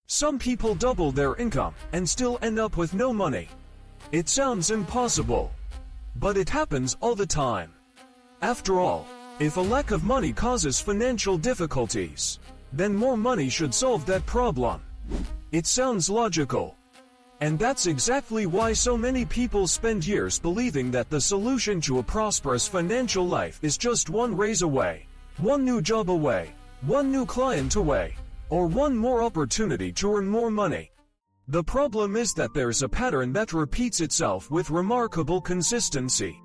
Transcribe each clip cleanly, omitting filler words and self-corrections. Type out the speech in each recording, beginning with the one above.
Some people double their income and still end up with no money. It sounds impossible, but it happens all the time. After all, if a lack of money causes financial difficulties, then more money should solve that problem. It sounds logical. And that's exactly why so many people spend years believing that the solution to a prosperous financial life is just one raise away, one new job away, one new client away, or one more opportunity to earn more money. The problem is that there's a pattern that repeats itself with remarkable consistency.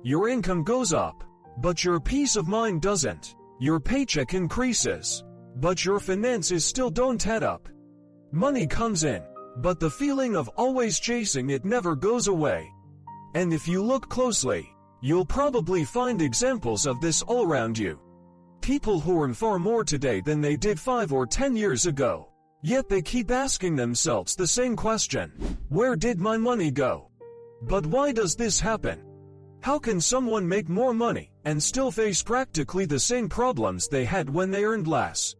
Your income goes up, but your peace of mind doesn't. Your paycheck increases, but your finances still don't add up. Money comes in, but the feeling of always chasing it never goes away. And if you look closely, you'll probably find examples of this all around you. People who earn far more today than they did 5 or 10 years ago, yet they keep asking themselves the same question: where did my money go? But why does this happen? How can someone make more money and still face practically the same problems they had when they earned less?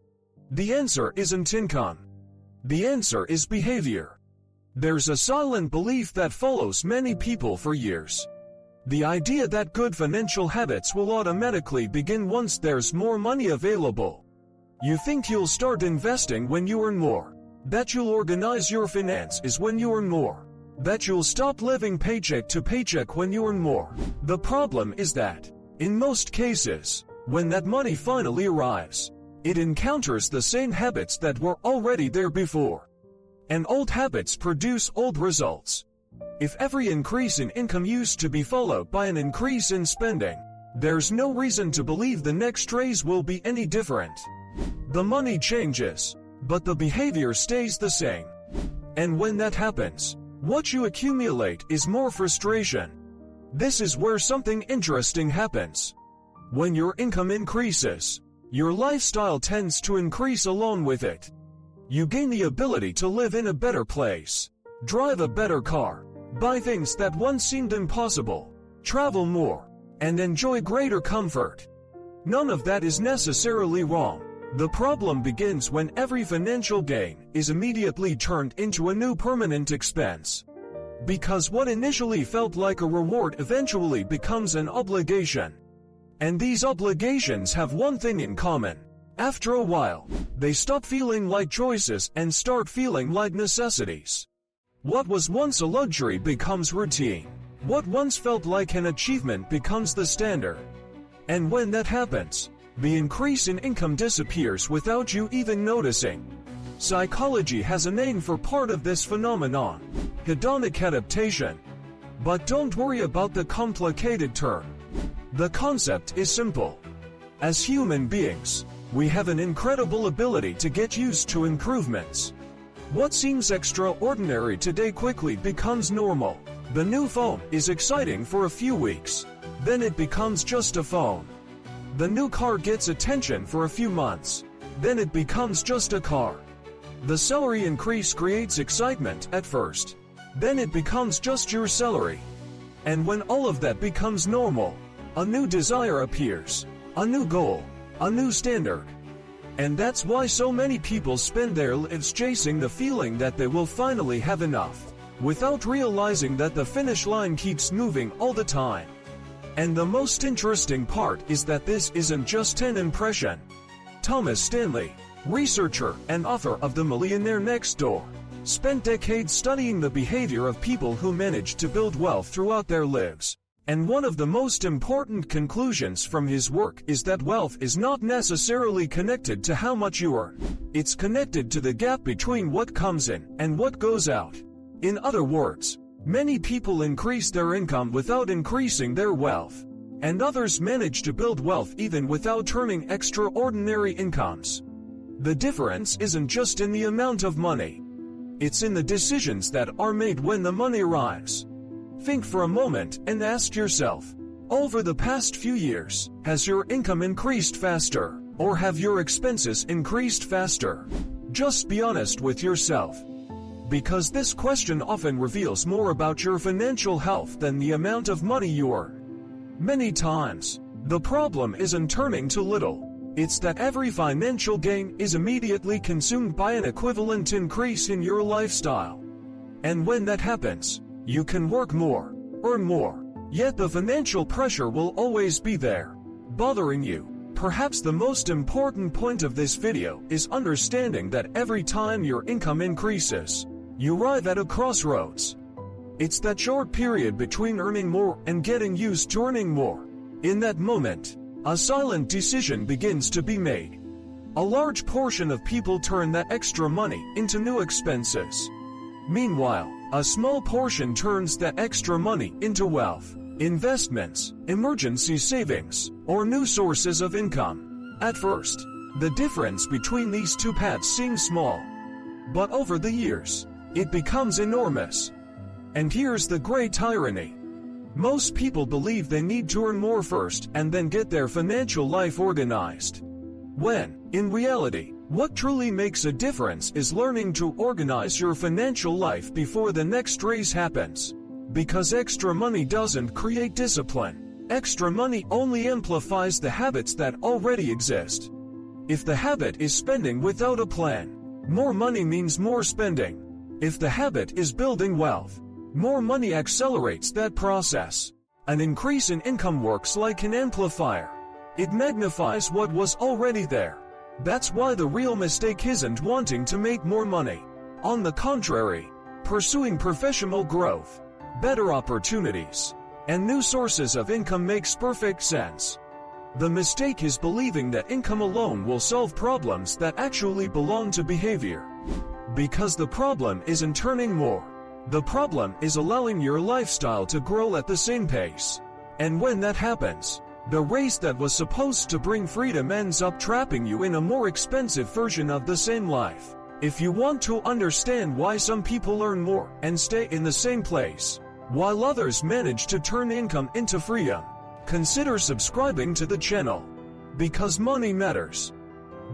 The answer isn't income. The answer is behavior. There's a silent belief that follows many people for years. The idea that good financial habits will automatically begin once there's more money available. You think you'll start investing when you earn more, that you'll organize your finances when you earn more, that you'll stop living paycheck to paycheck when you earn more. The problem is that, in most cases, when that money finally arrives, it encounters the same habits that were already there before. And old habits produce old results. If every increase in income used to be followed by an increase in spending, there's no reason to believe the next raise will be any different. The money changes, but the behavior stays the same. And when that happens, what you accumulate is more frustration. This is where something interesting happens. When your income increases, your lifestyle tends to increase along with it. You gain the ability to live in a better place, drive a better car, buy things that once seemed impossible, travel more, and enjoy greater comfort. None of that is necessarily wrong. The problem begins when every financial gain is immediately turned into a new permanent expense. Because what initially felt like a reward eventually becomes an obligation. And these obligations have one thing in common. After a while, they stop feeling like choices and start feeling like necessities. What was once a luxury becomes routine. What once felt like an achievement becomes the standard. And when that happens, the increase in income disappears without you even noticing. Psychology has a name for part of this phenomenon: hedonic adaptation. But don't worry about the complicated term. The concept is simple. As human beings, we have an incredible ability to get used to improvements. What seems extraordinary today quickly becomes normal. The new phone is exciting for a few weeks, then it becomes just a phone. The new car gets attention for a few months, then it becomes just a car. The salary increase creates excitement at first, then it becomes just your salary. And when all of that becomes normal, a new desire appears, a new goal, a new standard. And that's why so many people spend their lives chasing the feeling that they will finally have enough, without realizing that the finish line keeps moving all the time. And the most interesting part is that this isn't just an impression. Thomas Stanley, researcher and author of The Millionaire Next Door, spent decades studying the behavior of people who managed to build wealth throughout their lives. And one of the most important conclusions from his work is that wealth is not necessarily connected to how much you earn. It's connected to the gap between what comes in and what goes out. In other words, many people increase their income without increasing their wealth, and others manage to build wealth even without earning extraordinary incomes. The difference isn't just in the amount of money. It's in the decisions that are made when the money arrives. Think for a moment and ask yourself, over the past few years, has your income increased faster, or have your expenses increased faster? Just be honest with yourself. Because this question often reveals more about your financial health than the amount of money you earn. Many times, the problem isn't turning too little, It's that every financial gain is immediately consumed by an equivalent increase in your lifestyle. And when that happens, you can work more, earn more, yet the financial pressure will always be there, bothering you. Perhaps the most important point of this video is understanding that every time your income increases, you arrive at a crossroads. It's that short period between earning more and getting used to earning more. In that moment, a silent decision begins to be made. A large portion of people turn that extra money into new expenses. Meanwhile, a small portion turns that extra money into wealth, investments, emergency savings, or new sources of income. At first, the difference between these two paths seems small. But over the years, it becomes enormous. And here's the great irony. Most people believe they need to earn more first and then get their financial life organized. When, in reality, what truly makes a difference is learning to organize your financial life before the next raise happens. Because extra money doesn't create discipline. Extra money only amplifies the habits that already exist. If the habit is spending without a plan, more money means more spending. If the habit is building wealth, more money accelerates that process. An increase in income works like an amplifier. It magnifies what was already there. That's why the real mistake isn't wanting to make more money. On the contrary, pursuing professional growth, better opportunities, and new sources of income makes perfect sense. The mistake is believing that income alone will solve problems that actually belong to behavior. Because the problem isn't earning more. The problem is allowing your lifestyle to grow at the same pace. And when that happens, the race that was supposed to bring freedom ends up trapping you in a more expensive version of the same life. If you want to understand why some people earn more and stay in the same place, while others manage to turn income into freedom, consider subscribing to the channel. Because money matters.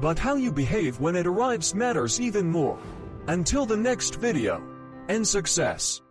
But how you behave when it arrives matters even more. Until the next video, and success.